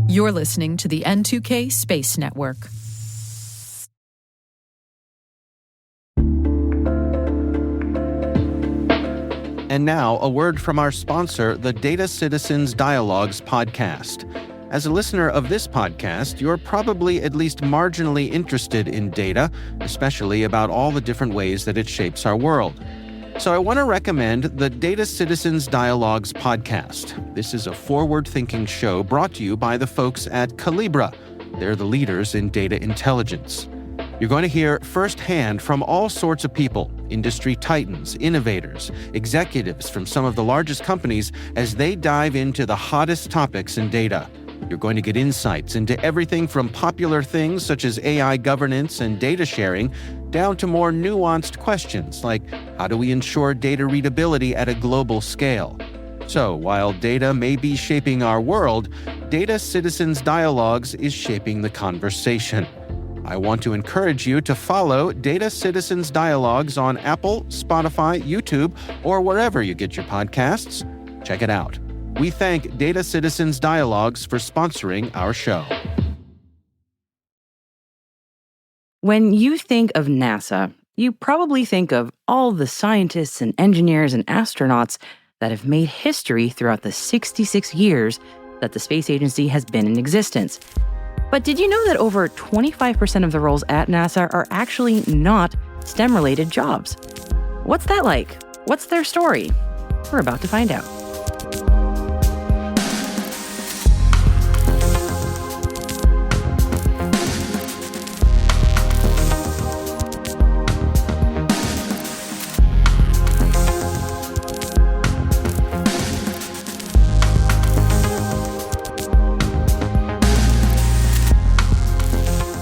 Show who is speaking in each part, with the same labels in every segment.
Speaker 1: You're listening to the N2K Space Network.
Speaker 2: And now, a word from our sponsor, the Data Citizens Dialogues podcast. As a listener of this podcast, you're probably at least marginally interested in data, especially about all the different ways that it shapes our world. So I want to recommend the Data Citizens Dialogues podcast. This is a forward-thinking show brought to you by the folks at Calibra. They're the leaders in data intelligence. You're going to hear firsthand from all sorts of people, industry titans, innovators, executives from some of the largest companies as they dive into the hottest topics in data. You're going to get insights into everything from popular things such as AI governance and data sharing down to more nuanced questions like how do we ensure data readability at a global scale? So while data may be shaping our world, Data Citizens Dialogues is shaping the conversation. I want to encourage you to follow Data Citizens Dialogues on Apple, Spotify, YouTube, or wherever you get your podcasts. Check it out. We thank Data Citizens Dialogues for sponsoring our show.
Speaker 3: When you think of NASA, you probably think of all the scientists and engineers and astronauts that have made history throughout the 66 years that the space agency has been in existence. But did you know that over 25% of the roles at NASA are actually not STEM-related jobs? What's that like? What's their story? We're about to find out.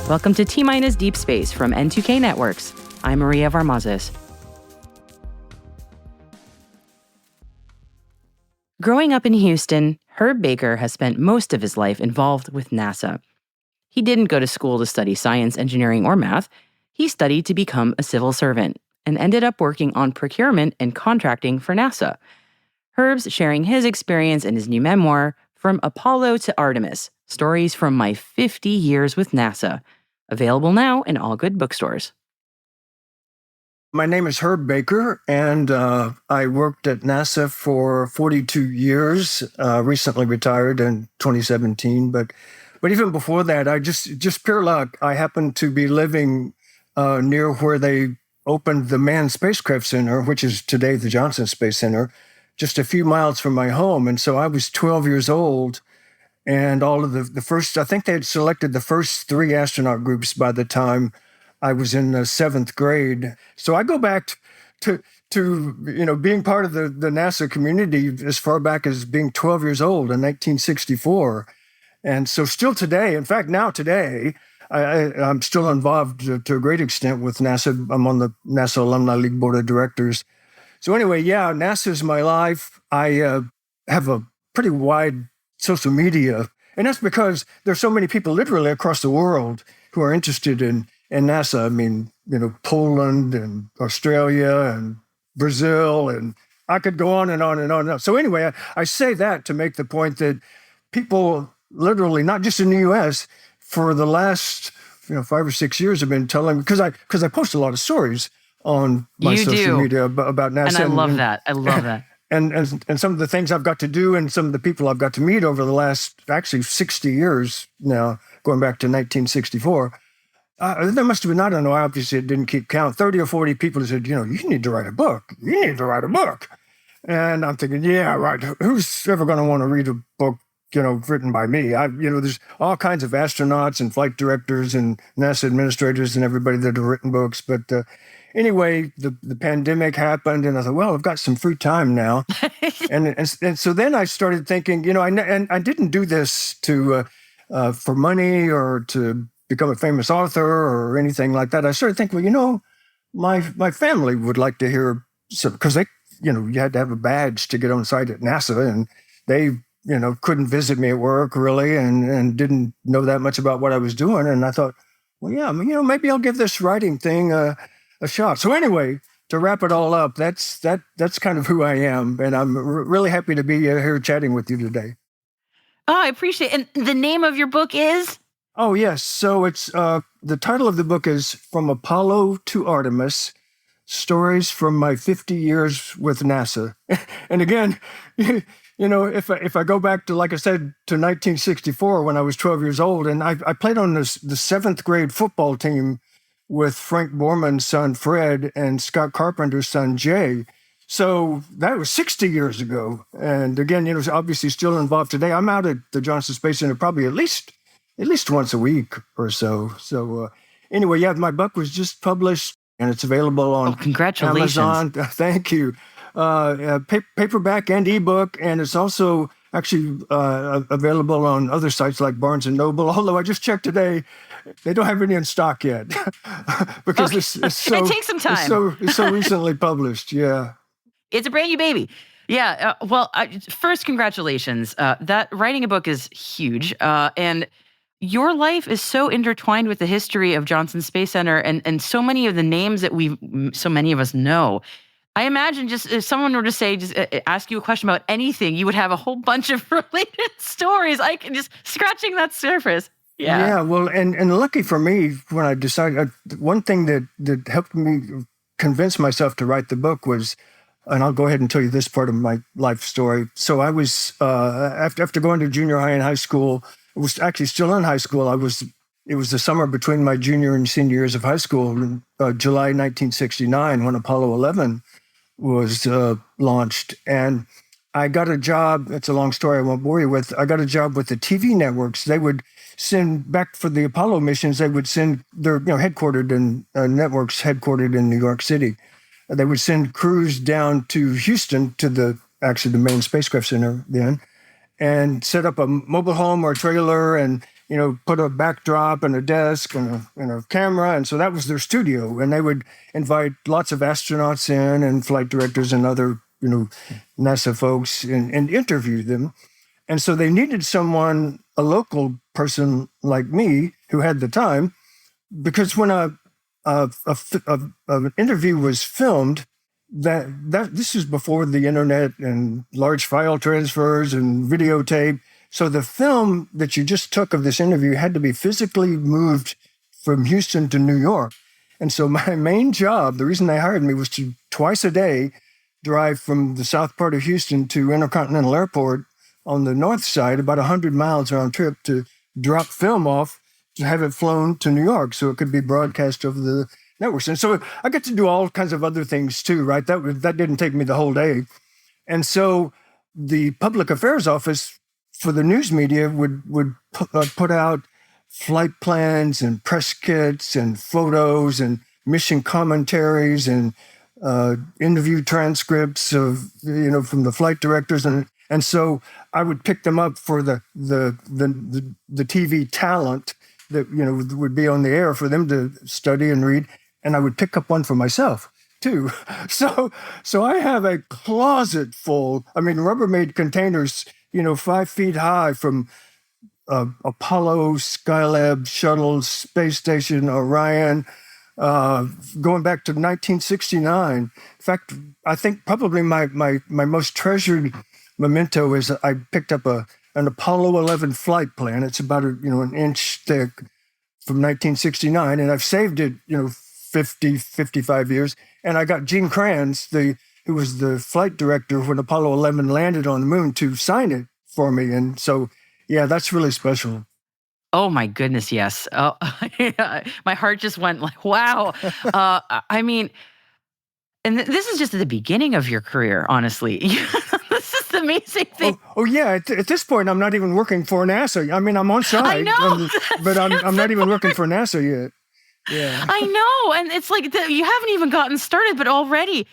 Speaker 3: Welcome to T-Minus Deep Space from N2K Networks. I'm Maria Varmazes. Growing up in Houston, Herb Baker has spent most of his life involved with NASA. He didn't go to school to study science, engineering, or math. He studied to become a civil servant and ended up working on procurement and contracting for NASA. Herb's sharing his experience in his new memoir, From Apollo to Artemis, Stories from My 50 Years with NASA. Available now in all good bookstores.
Speaker 4: My name is Herb Baker, and I worked at NASA for 42 years, recently retired in 2017. But even before that, I just pure luck. I happened to be living near where they opened the Manned Spacecraft Center, which is today the Johnson Space Center, just a few miles from my home. And so I was 12 years old. And all of the first, I think they had selected the first 3 astronaut groups by the time I was in the 7th grade. So I go back to being part of the NASA community as far back as being 12 years old in 1964. And so still today, in fact, now today, I'm still involved to a great extent with NASA. I'm on the NASA Alumni League Board of Directors. So anyway, yeah, NASA is my life. I have a pretty wide social media. And that's because there's so many people literally across the world who are interested in NASA. I mean, Poland and Australia and Brazil, and I could go on and on and on and on. So anyway, I say that to make the point that people literally, not just in the US, for the last 5 or 6 years have been telling, because I post a lot of stories on my social media about NASA.
Speaker 3: And I love that. I love that.
Speaker 4: And some of the things I've got to do and some of the people I've got to meet over the last, actually 60 years now, going back to 1964, there must have been, I don't know, obviously it didn't keep count, 30 or 40 people who said, you need to write a book. You need to write a book. And I'm thinking, yeah, right. Who's ever going to want to read a book, written by me? There's all kinds of astronauts and flight directors and NASA administrators and everybody that have written books. But anyway, the pandemic happened, and I thought, well, I've got some free time now. and so then I started thinking, I didn't do this for money or to become a famous author or anything like that. I started thinking, well, my family would like to hear some, because they, you had to have a badge to get on site at NASA, and they, couldn't visit me at work really, and didn't know that much about what I was doing. And I thought, well, yeah, maybe I'll give this writing thing a shot. So anyway, to wrap it all up, that's kind of who I am, and I'm really happy to be here chatting with you today.
Speaker 3: Oh, I appreciate it. And the name of your book is?
Speaker 4: Oh, yes. So it's the title of the book is From Apollo to Artemis, Stories from My 50 Years with NASA. And again, if I go back to, like I said, to 1964 when I was 12 years old, and I played on the seventh grade football team with Frank Borman's son, Fred, and Scott Carpenter's son, Jay. So that was 60 years ago. And again, obviously still involved today. I'm out at the Johnson Space Center probably at least once a week or so. So anyway, yeah, my book was just published and it's available on
Speaker 3: congratulations.
Speaker 4: Amazon. Thank you. Paperback and ebook. And it's also actually available on other sites like Barnes & Noble. Although I just checked today, they don't have any in stock yet because it's so,
Speaker 3: it takes some time.
Speaker 4: It's so recently published. Yeah.
Speaker 3: It's a brand new baby. Yeah. First, congratulations. That writing a book is huge. And your life is so intertwined with the history of Johnson Space Center and so many of the names that so many of us know. I imagine just if someone were to say, ask you a question about anything, you would have a whole bunch of related stories. I can just scratching that surface. Yeah.
Speaker 4: Yeah. Well, and lucky for me, when I decided, one thing that helped me convince myself to write the book was, and I'll go ahead and tell you this part of my life story. So I was, after going to junior high and high school, I was actually still in high school. It was the summer between my junior and senior years of high school, in July 1969, when Apollo 11 was launched. And I got a job. It's a long story I won't bore you with. I got a job with the TV networks. They would send back for the Apollo missions. They would send their, headquartered in networks headquartered in New York City. They would send crews down to Houston to the main spacecraft center then, and set up a mobile home or a trailer and, put a backdrop and a desk and a camera. And so that was their studio. And they would invite lots of astronauts in and flight directors and other, NASA folks and interview them. And so they needed someone, a local person like me who had the time, because when an interview was filmed, that this is before the internet and large file transfers and videotape. So the film that you just took of this interview had to be physically moved from Houston to New York. And so my main job, the reason they hired me, was to twice a day drive from the south part of Houston to Intercontinental Airport on the north side, about 100 miles round trip, to drop film off to have it flown to New York so it could be broadcast over the networks. And so I got to do all kinds of other things too, right? That didn't take me the whole day. And so the public affairs office for the news media would put out flight plans and press kits and photos and mission commentaries and interview transcripts of, from the flight directors. And so I would pick them up for the TV talent that, would be on the air for them to study and read. And I would pick up one for myself too. So I have a closet full, Rubbermaid containers, 5 feet high, from Apollo, Skylab, shuttle, space station, Orion, going back to 1969. In fact, I think probably my most treasured memento is I picked up an Apollo 11 flight plan. It's about an inch thick, from 1969, and I've saved it 55 years. And I got Gene Kranz, who was the flight director when Apollo 11 landed on the moon, to sign it for me. And so, yeah, that's really special.
Speaker 3: Oh my goodness, yes. Oh, my heart just went like, wow. And this is just at the beginning of your career, honestly. This is the amazing thing.
Speaker 4: Oh yeah. At this point, I'm not even working for NASA. I'm on site.
Speaker 3: I know.
Speaker 4: But I'm not even working for NASA yet. Yeah.
Speaker 3: I know. And it's like, you haven't even gotten started, but already,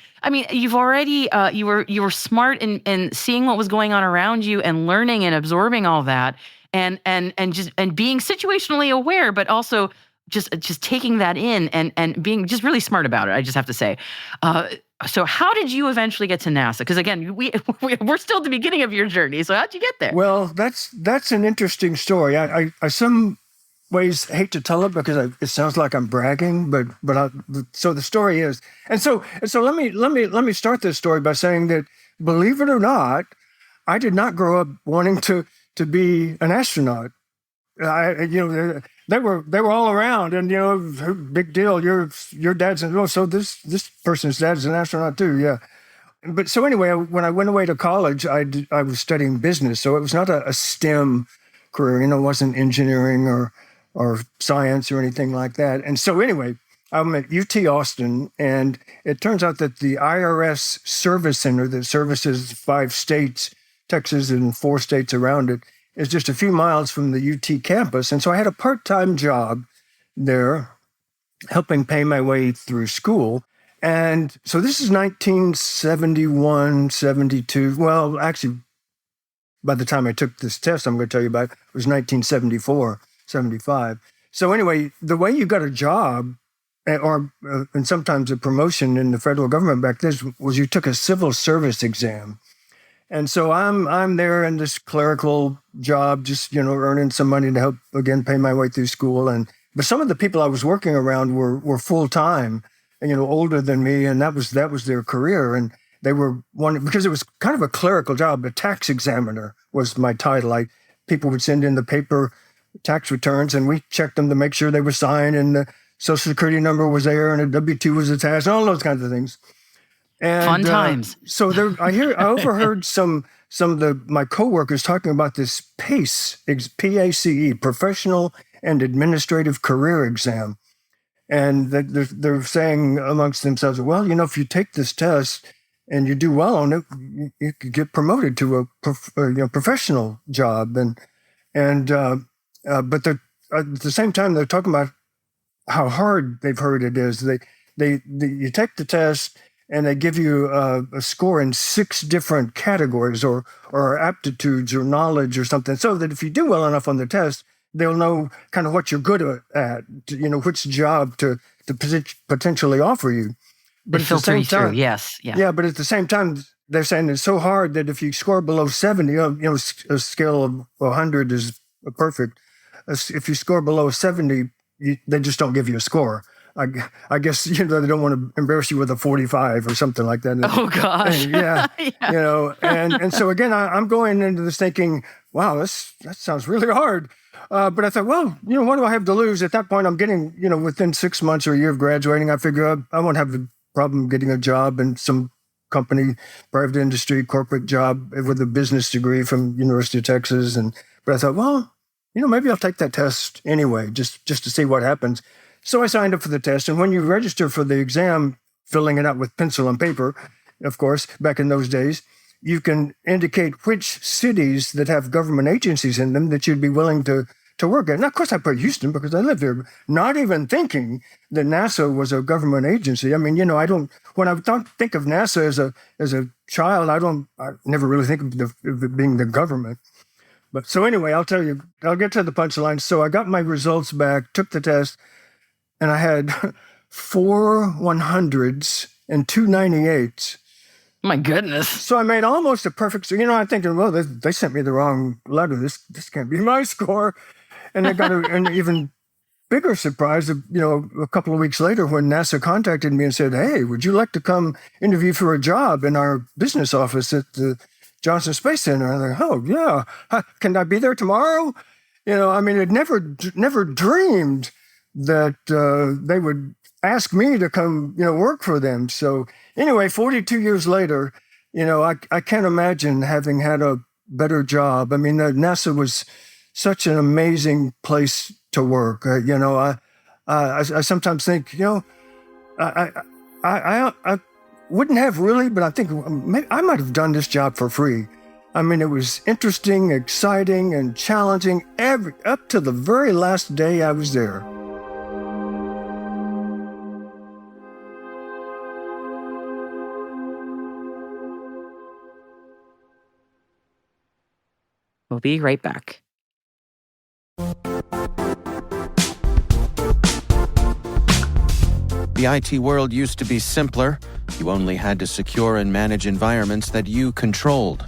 Speaker 3: you've already, you were smart in seeing what was going on around you and learning and absorbing all that and being situationally aware, but also just taking that in and being just really smart about it. I just have to say. So how did you eventually get to NASA? Because again, we're still at the beginning of your journey. So how'd you get there?
Speaker 4: Well, that's an interesting story. I some ways hate to tell it because it sounds like I'm bragging, but so the story is, and so let me start this story by saying that, believe it or not, I did not grow up wanting to to be an astronaut. They were all around, and big deal. Your dad's so this person's dad's an astronaut too. Yeah. But so anyway, when I went away to college, I was studying business, so it was not a STEM career. It wasn't engineering or science or anything like that. And so anyway, I'm at UT Austin, and it turns out that the IRS Service Center that services 5 states, Texas and 4 states around it, is just a few miles from the UT campus. And so I had a part-time job there, helping pay my way through school. And so this is 1971, 72. Well, actually, by the time I took this test I'm going to tell you about, it was 1974, 75. So anyway, the way you got a job, and sometimes a promotion in the federal government back then, was you took a civil service exam. And so I'm there in this clerical job, just earning some money to help again pay my way through school. But some of the people I was working around were full time, and older than me, and that was their career. And they were because it was kind of a clerical job. A tax examiner was my title. People would send in the paper tax returns, and we checked them to make sure they were signed, and the Social Security number was there, and a W-2 was attached, and all those kinds of things. And,
Speaker 3: fun times.
Speaker 4: So I overheard some of my coworkers talking about this PACE, P-A-C-E, Professional and Administrative Career Exam. And they're saying amongst themselves, well, if you take this test and you do well on it, you could get promoted to a professional job. But at the same time, they're talking about how hard they've heard it is. You take the test, and they give you a score in 6 different categories or aptitudes or knowledge or something, so that if you do well enough on the test, they'll know kind of what you're good at, which job to potentially offer you. But at the same time,
Speaker 3: yes. Yeah.
Speaker 4: Yeah, but at the same time, they're saying it's so hard that if you score below 70, a scale of 100 is perfect. If you score below 70, they just don't give you a score. I guess they don't want to embarrass you with a 45 or something like that.
Speaker 3: Oh gosh,
Speaker 4: yeah. And so again, I'm going into this thinking, wow, that sounds really hard. But I thought, well, what do I have to lose? At that point, I'm getting, within 6 months or a year of graduating, I figure I won't have a problem getting a job in some company, private industry, corporate job with a business degree from University of Texas. But I thought, well, maybe I'll take that test anyway, just to see what happens. So I signed up for the test, and when you register for the exam, filling it out with pencil and paper, of course, back in those days, you can indicate which cities that have government agencies in them that you'd be willing to work at. And of course, I put Houston because I live there, not even thinking that NASA was a government agency. I mean, when I think of NASA as a child, I never really think of it being the government. But so anyway, I'll tell you, I'll get to the punchline. So I got my results back, took the test, and I had 4 100s and 2 98s.
Speaker 3: My goodness.
Speaker 4: So I made almost a perfect, I'm thinking, well, they sent me the wrong letter. This can't be my score. And I got an even bigger surprise, a couple of weeks later when NASA contacted me and said, hey, would you like to come interview for a job in our business office at the Johnson Space Center? And I'm like, oh, yeah. Can I be there tomorrow? I'd never dreamed that they would ask me to come, work for them. So anyway, 42 years later, I can't imagine having had a better job. I mean, NASA was such an amazing place to work. I sometimes think, I wouldn't have really, but I think maybe I might have done this job for free. I mean, it was interesting, exciting, and challenging up to the very last day I was there.
Speaker 3: We'll be right back.
Speaker 2: The IT world used to be simpler. You only had to secure and manage environments that you controlled.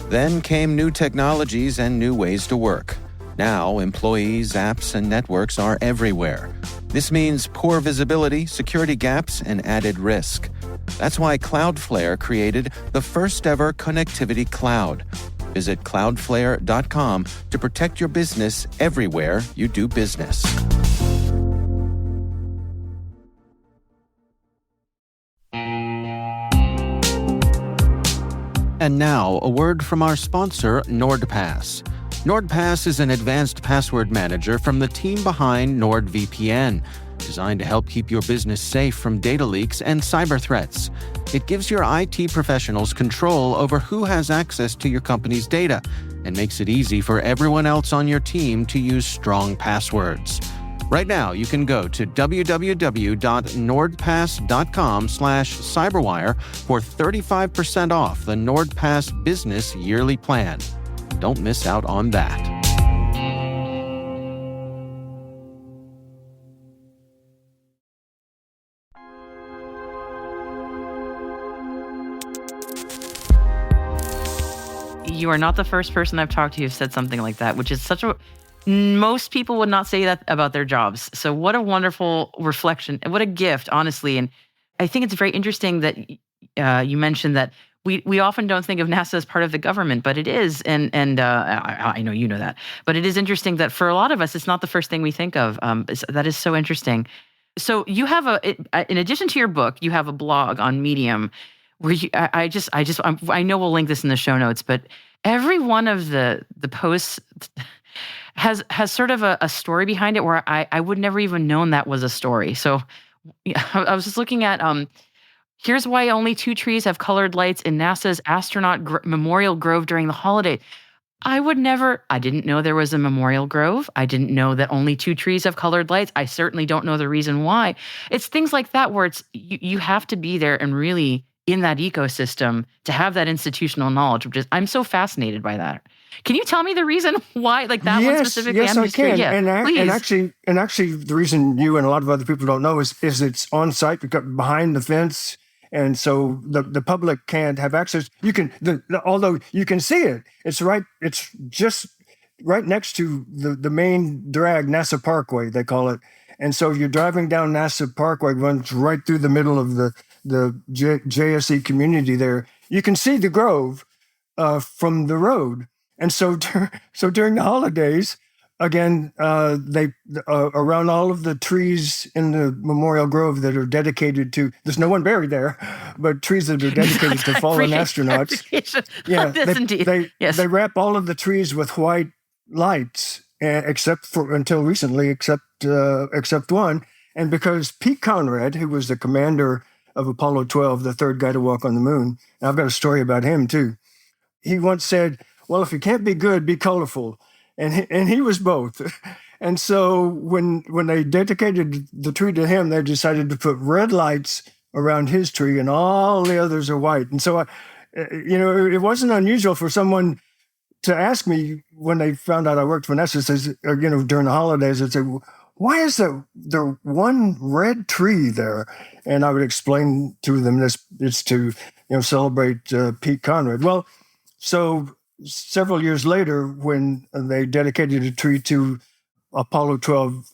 Speaker 2: Then came new technologies and new ways to work. Now, employees, apps, and networks are everywhere. This means poor visibility, security gaps, and added risk. That's why Cloudflare created the first-ever connectivity cloud. Visit cloudflare.com to protect your business everywhere you do business. And now, a word from our sponsor, NordPass. NordPass is an advanced password manager from the team behind NordVPN, designed to help keep your business safe from data leaks and cyber threats. It gives your IT professionals control over who has access to your company's data and makes it easy for everyone else on your team to use strong passwords. Right now, you can go to www.nordpass.com/cyberwire for 35% off the NordPass Business Yearly Plan. Don't miss out on that.
Speaker 3: You are not the first person I've talked to who said something like that, which is such a... Most people would not say that about their jobs. So what a wonderful reflection and what a gift, honestly. And I think it's very interesting that you mentioned that we often don't think of NASA as part of the government, but it is. And I know you know that. But it is interesting that for a lot of us, it's not the first thing we think of. That is so interesting. So you have in addition to your book, you have a blog on Medium where I know we'll link this in the show notes, but every one of the posts has sort of a story behind it where I would never even known that was a story. So I was just looking at, here's why only 2 trees have colored lights in NASA's astronaut memorial grove during the holiday. I didn't know there was a memorial grove. I didn't know that only 2 trees have colored lights. I certainly don't know the reason why. It's things like that where you have to be there and really in that ecosystem to have that institutional knowledge, which is, I'm so fascinated by that. Can you tell me the reason why, like that one specifically?
Speaker 4: Yes, I can.
Speaker 3: Yeah,
Speaker 4: and actually, the reason you and a lot of other people don't know is it's on site behind the fence, and so the public can't have access. You can, although you can see it. It's just right next to the main drag, NASA Parkway, they call it. And so you're driving down NASA Parkway, runs right through the middle of the JSE community there. You can see the grove from the road. And so during the holidays, again, they around all of the trees in the Memorial Grove that are dedicated to, there's no one buried there, but trees that are dedicated to fallen astronauts. They wrap all of the trees with white lights, except until recently, except one. And because Pete Conrad, who was the commander of Apollo 12, the third guy to walk on the moon, and I've got a story about him too. He once said, well, if you can't be good, be colorful. And he was both. And so when they dedicated the tree to him, they decided to put red lights around his tree and all the others are white. And so, it wasn't unusual for someone to ask me when they found out I worked for NASA, during the holidays, they'd say, why is there one red tree there? And I would explain to them it's to celebrate Pete Conrad. Well, so several years later, when they dedicated a tree to Apollo 12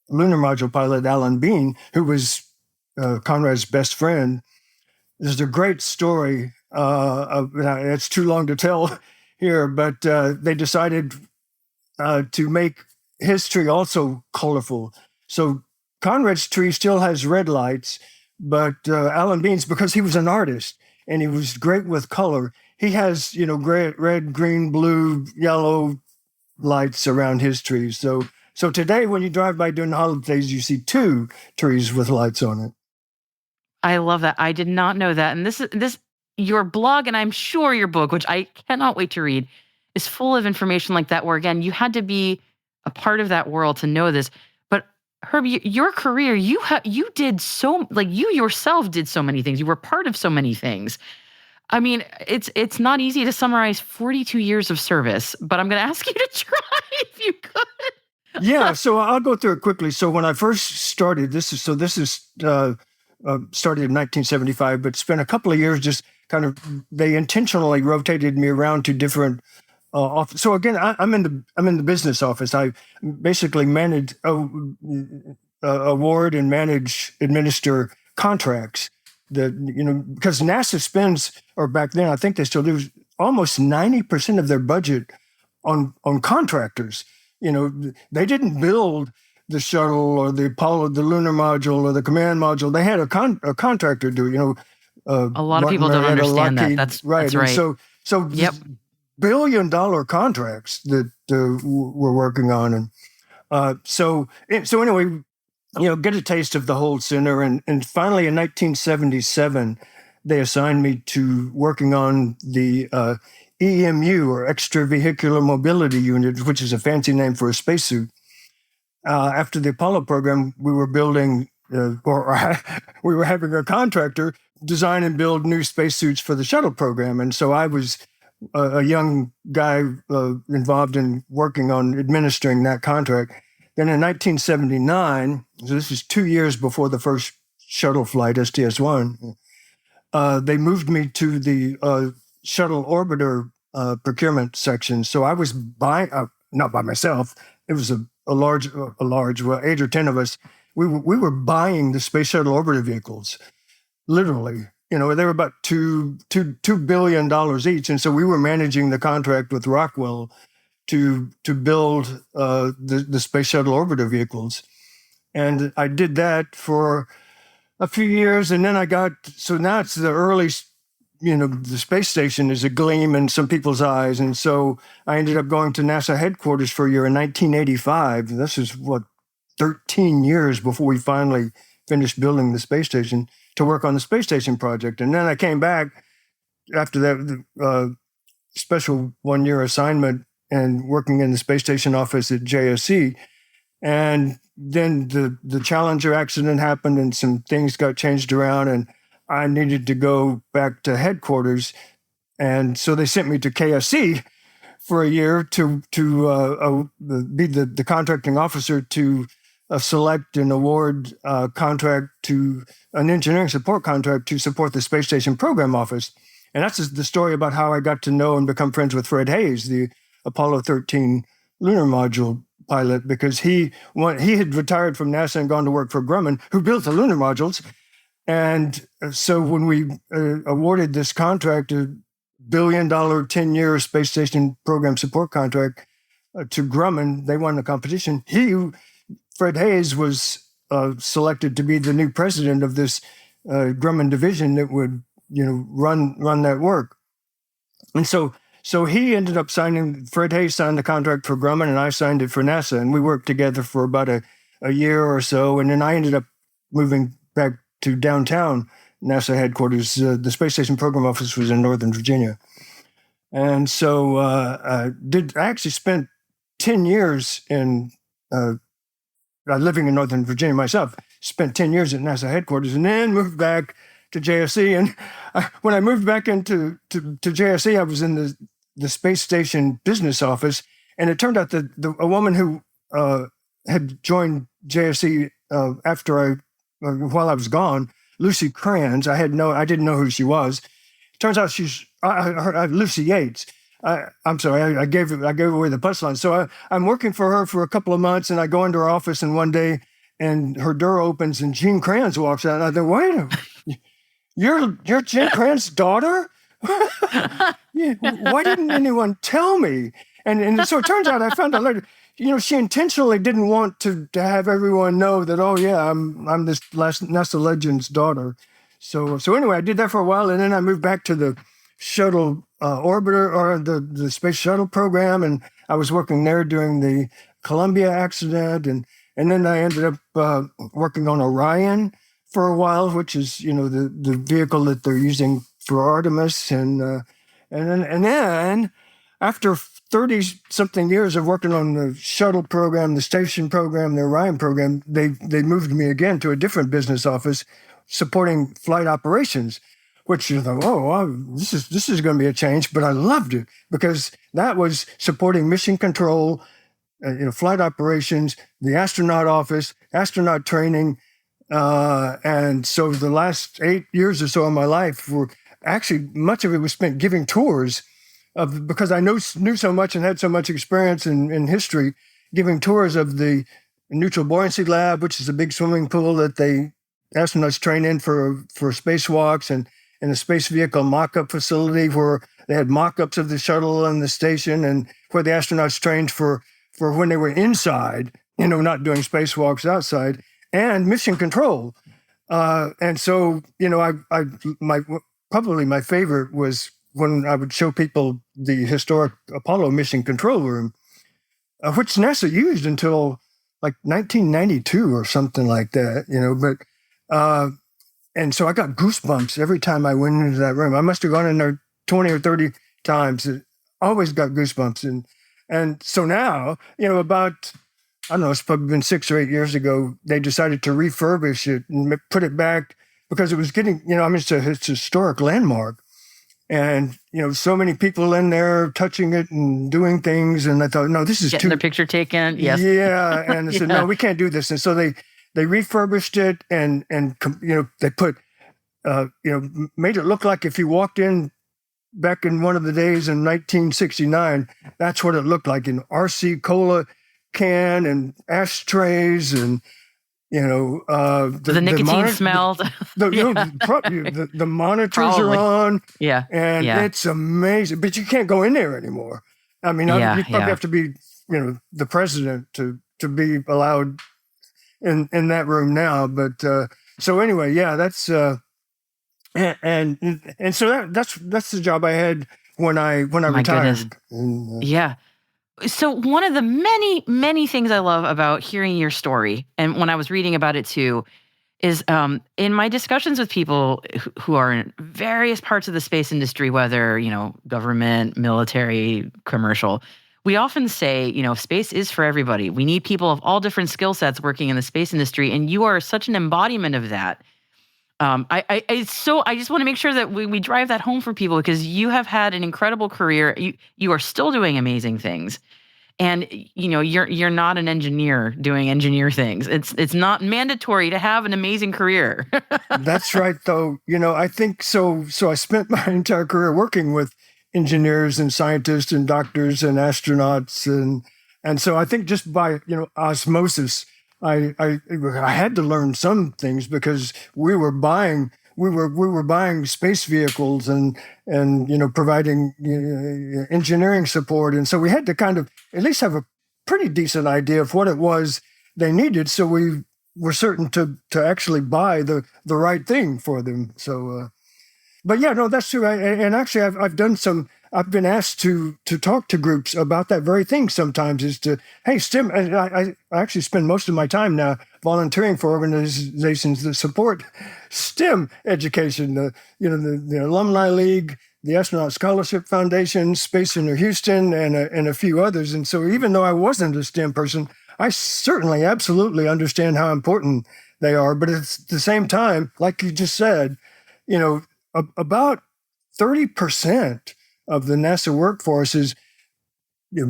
Speaker 4: lunar module pilot Alan Bean, who was Conrad's best friend, there's a great story. It's too long to tell here, but they decided to make his tree also colorful. So Conrad's tree still has red lights, but Alan Bean's, because he was an artist and he was great with color, he has, red, green, blue, yellow lights around his trees. So today, when you drive by during the holidays, you see 2 trees with lights on it.
Speaker 3: I love that. I did not know that. And this your blog, and I'm sure your book, which I cannot wait to read, is full of information like that, where, again, you had to be a part of that world to know this. But Herb, your career, you did you yourself did so many things. You were part of so many things. I mean, it's not easy to summarize 42 years of service, but I'm going to ask you to try if you could.
Speaker 4: Yeah, so I'll go through it quickly. So when I first started, this is started in 1975, but spent a couple of years just they intentionally rotated me around to different office. So again, I'm in the business office. I basically manage, award and administer contracts that, because NASA spends, or back then, I think they still do, almost 90% of their budget on contractors. They didn't build the shuttle or the Apollo, the lunar module or the command module. They had a contractor do it.
Speaker 3: A lot of
Speaker 4: Martin
Speaker 3: people don't
Speaker 4: Marietta,
Speaker 3: understand that.
Speaker 4: Lockheed,
Speaker 3: That's
Speaker 4: right.
Speaker 3: right.
Speaker 4: And so
Speaker 3: Yep.
Speaker 4: billion-dollar contracts that we're working on, and so anyway, get a taste of the whole center, and finally in 1977, they assigned me to working on the EMU, or Extravehicular Mobility Unit, which is a fancy name for a spacesuit. After the Apollo program, we were building, we were having a contractor design and build new spacesuits for the shuttle program. And so I was a young guy involved in working on administering that contract. Then in 1979, so this is 2 years before the first shuttle flight, STS-1, they moved me to the shuttle orbiter procurement section. So I was buying, not by myself, it was a large, 8 or 10 of us. We were buying the space shuttle orbiter vehicles, literally. They were about $2 billion each. And so we were managing the contract with Rockwell to build the space shuttle orbiter vehicles. And I did that for a few years. And then so now it's the early, the space station is a gleam in some people's eyes. And so I ended up going to NASA headquarters for a year in 1985. This is 13 years before we finally finished building the space station, to work on the space station project. And then I came back after that special 1-year assignment and working in the space station office at JSC. And then the Challenger accident happened and some things got changed around, and I needed to go back to headquarters. And so they sent me to KSC for a year to be the contracting officer to select and award a contract to an engineering support contract to support the Space Station Program Office. And that's the story about how I got to know and become friends with Fred Hayes, the Apollo 13 lunar module pilot, because he had retired from NASA and gone to work for Grumman, who built the lunar modules. And so when we awarded this contract, a $1 billion 10-year Space Station Program support contract to Grumman, they won the competition. Fred Hayes was selected to be the new president of this Grumman division that would, run that work. And so he ended up Fred Hayes signed the contract for Grumman, and I signed it for NASA. And we worked together for about a year or so. And then I ended up moving back to downtown NASA headquarters. The Space Station Program Office was in Northern Virginia. And so I actually spent 10 years in living in Northern Virginia myself, spent 10 years at NASA headquarters, and then moved back to JSC. And when I moved back into JSC, I was in the space station business office, and it turned out that a woman who had joined JSC while I was gone, Lucy Kranz, I didn't know who she was. It turns out she's Lucy Yates. I'm sorry, I gave away the punchline. So I'm working for her for a couple of months, and I go into her office, and one day, and her door opens, and Gene Kranz walks out, and I think, wait a minute, you're Gene Kranz's daughter? Yeah, why didn't anyone tell me? And so it turns out, I found out later, she intentionally didn't want to have everyone know that, oh yeah, I'm this last NASA legend's daughter. So anyway, I did that for a while, and then I moved back to the shuttle orbiter, or the space shuttle program, and I was working there during the Columbia accident, and then I ended up working on Orion for a while, which is the vehicle that they're using for Artemis, and then after 30-something years of working on the shuttle program, the station program, the Orion program, they moved me again to a different business office supporting flight operations, which you thought, oh, wow, this is going to be a change, but I loved it because that was supporting mission control, flight operations, the astronaut office, astronaut training, and so the last 8 years or so of my life were actually much of it was spent giving tours because I knew so much and had so much experience in history, giving tours of the Neutral Buoyancy Lab, which is a big swimming pool that astronauts train in for spacewalks, and the space vehicle mock-up facility where They had mock-ups of the shuttle and the station, and where the astronauts trained for when they were inside, not doing spacewalks outside, and mission control. And so, probably my favorite was when I would show people the historic Apollo mission control room, which NASA used until like 1992 or something like that, but, and so I got goosebumps every time I went into that room. I must have gone in there 20 or 30 times. Always got goosebumps. And so now, about, I don't know, it's probably been 6 or 8 years ago, they decided to refurbish it and put it back because it was getting, it's a historic landmark. And, so many people in there touching it and doing things. And I thought, no, this is
Speaker 3: getting their picture taken. Yes.
Speaker 4: Yeah. And I said, no, we can't do this. And so they refurbished it and they put, made it look like if you walked in back in one of the days in 1969, that's what it looked like, in RC Cola can and ashtrays and,
Speaker 3: the nicotine smelled.
Speaker 4: The monitors are on.
Speaker 3: Yeah.
Speaker 4: And it's amazing, but you can't go in there anymore. I mean, you probably have to be, the president to be allowed in that room now. But so anyway, that's and so that's the job I had when I retired.
Speaker 3: Yeah. So one of the many, many things I love about hearing your story, and when I was reading about it too, is in my discussions with people who are in various parts of the space industry, whether, government, military, commercial, we often say, space is for everybody. We need people of all different skill sets working in the space industry, and you are such an embodiment of that. I just want to make sure that we drive that home for people, because you have had an incredible career. You are still doing amazing things, and you're not an engineer doing engineer things. It's not mandatory to have an amazing career.
Speaker 4: That's right, though. I think so. So I spent my entire career working with engineers and scientists and doctors and astronauts, and so I think just by osmosis, I had to learn some things, because we were buying space vehicles and providing engineering support, and so we had to kind of at least have a pretty decent idea of what it was they needed, so we were certain to actually buy the right thing for them. So, but yeah, no, that's true. And actually, I've done some. I've been asked to talk to groups about that very thing sometimes, is to, hey, STEM, and I actually spend most of my time now volunteering for organizations that support STEM education, the Alumni League, the Astronaut Scholarship Foundation, Space Center Houston, and a few others. And so even though I wasn't a STEM person, I certainly absolutely understand how important they are. But at the same time, like you just said, about 30% of the NASA workforce is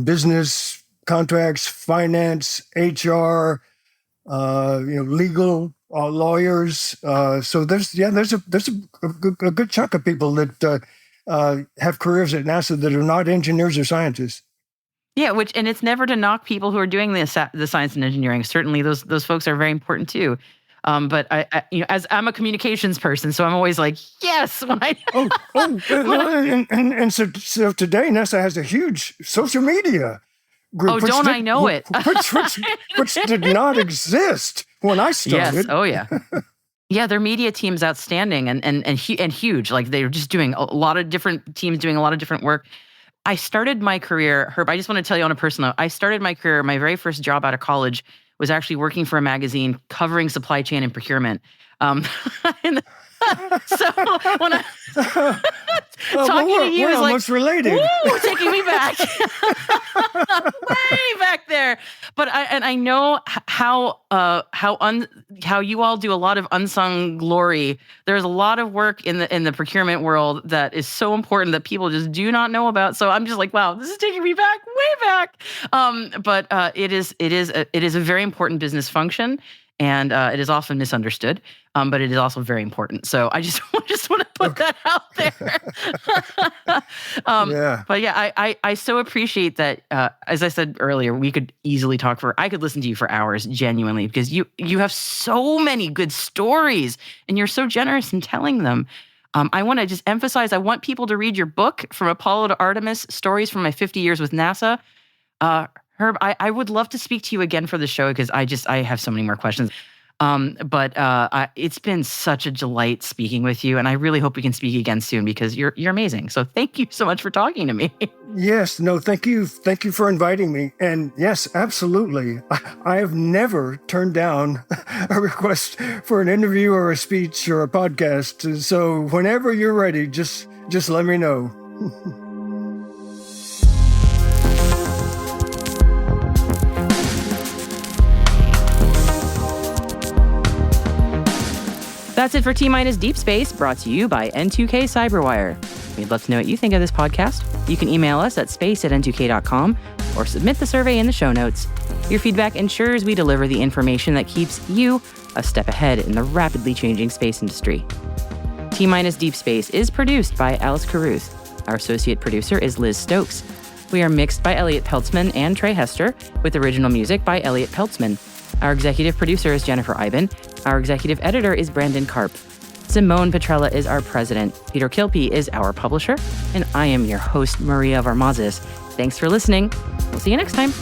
Speaker 4: business, contracts, finance, HR, legal,
Speaker 5: lawyers. So there's a good chunk of people that have careers at NASA that are not engineers or scientists.
Speaker 3: Yeah, and it's never to knock people who are doing the science and engineering. Certainly, those folks are very important too. But I as I'm a communications person, so I'm always like, yes. When I
Speaker 5: and so today NASA has a huge social media group.
Speaker 3: Oh, don't I know it?
Speaker 5: which did not exist when I started.
Speaker 3: Yes. Oh, yeah. Yeah, their media team's outstanding and huge. Like they're just doing a lot of different teams doing a lot of different work. I started my career, Herb, I just want to tell you on a personal note, I started my career, my very first job out of college was actually working for a magazine covering supply chain and procurement. So when I talking to you is like
Speaker 5: almost related.
Speaker 3: Woo, taking me back, way back there. But I know how you all do a lot of unsung glory. There's a lot of work in the procurement world that is so important that people just do not know about. So I'm just like, wow, this is taking me back, way back. But it is a very important business function. And it is often misunderstood, but it is also very important. So I just want to put that out there.
Speaker 5: Yeah.
Speaker 3: But yeah, I so appreciate that. As I said earlier, we could easily I could listen to you for hours, genuinely, because you have so many good stories, and you're so generous in telling them. I want to just emphasize, I want people to read your book, From Apollo to Artemis, Stories from My 50 Years with NASA. Herb, I would love to speak to you again for the show because I have so many more questions. But it's been such a delight speaking with you, and I really hope we can speak again soon because you're amazing. So thank you so much for talking to me.
Speaker 5: Yes, no, thank you for inviting me. And yes, absolutely, I have never turned down a request for an interview or a speech or a podcast. So whenever you're ready, just let me know.
Speaker 3: That's it for T-Minus Deep Space, brought to you by N2K Cyberwire. We'd love to know what you think of this podcast. You can email us at space@n2k.com or submit the survey in the show notes. Your feedback ensures we deliver the information that keeps you a step ahead in the rapidly changing space industry. T-Minus Deep Space is produced by Alice Carruth. Our associate producer is Liz Stokes. We are mixed by Elliot Peltzman and Trey Hester, with original music by Elliot Peltzman. Our executive producer is Jennifer Iben. Our executive editor is Brandon Karp. Simone Petrella is our president. Peter Kilpie is our publisher. And I am your host, Maria Varmazes. Thanks for listening. We'll see you next time.